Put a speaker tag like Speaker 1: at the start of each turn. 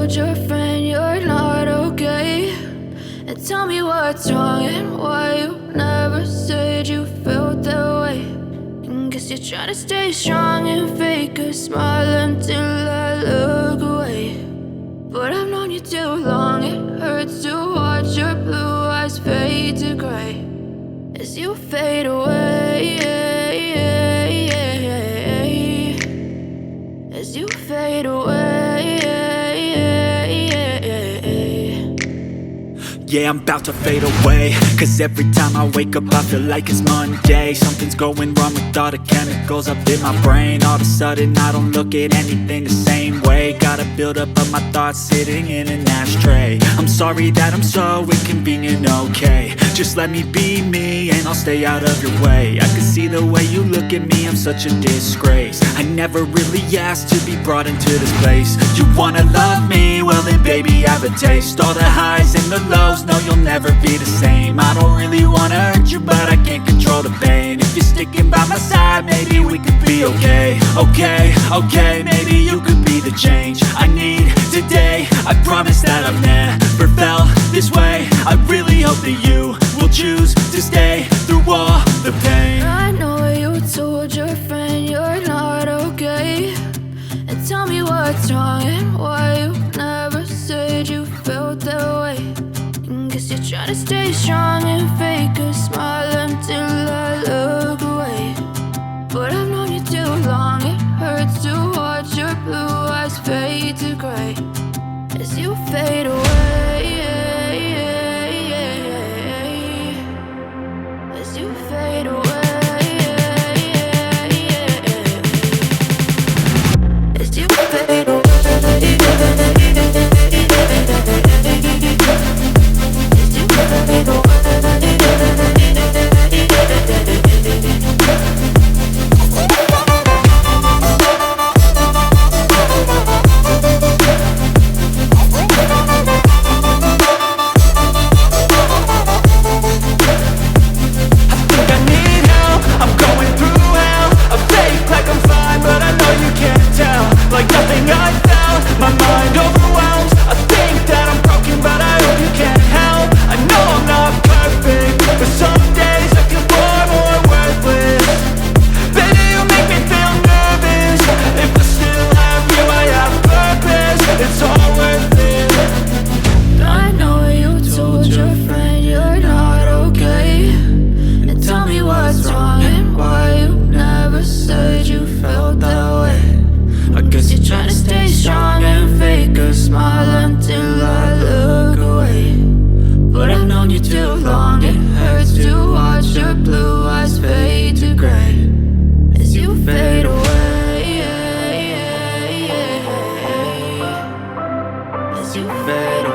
Speaker 1: told your friend you're not okay, and tell me what's wrong and why you never said you felt that way. And guess you're trying to stay strong and fake a smile until I look away. But I've known you too long, it hurts to watch your blue eyes fade to gray as you fade away, as you fade away.
Speaker 2: Yeah, I'm about to fade away, cause every time I wake up I feel like it's Monday. Something's going wrong with all the chemicals up in my brain. All of a sudden I don't look at anything the same way. Got a buildup of my thoughts sitting in an ashtray. I'm sorry that I'm so inconvenient, okay. Just let me be me and I'll stay out of your way. I can see the way you look at me, I'm such a disgrace. I never really asked to be brought into this place. You wanna love me? Well then baby, have a taste. All the highs and the lows, no, you'll never be the same. I don't really wanna hurt you, but I can't control the pain. If you're sticking by my side, maybe we could be okay. Okay, maybe you could be the change I need today. I promise that I've never felt this way. I really hope that you will choose to stay through all the pain.
Speaker 1: I know you told your friend you're not okay, and tell me what's wrong and why you never said you felt that way. And guess you're trying to stay strong and fake a smile until I look away. But I've known you too long, it hurts to watch your blue eyes fade to gray as you fade away, as you fade away. As you fade away. As you fade away.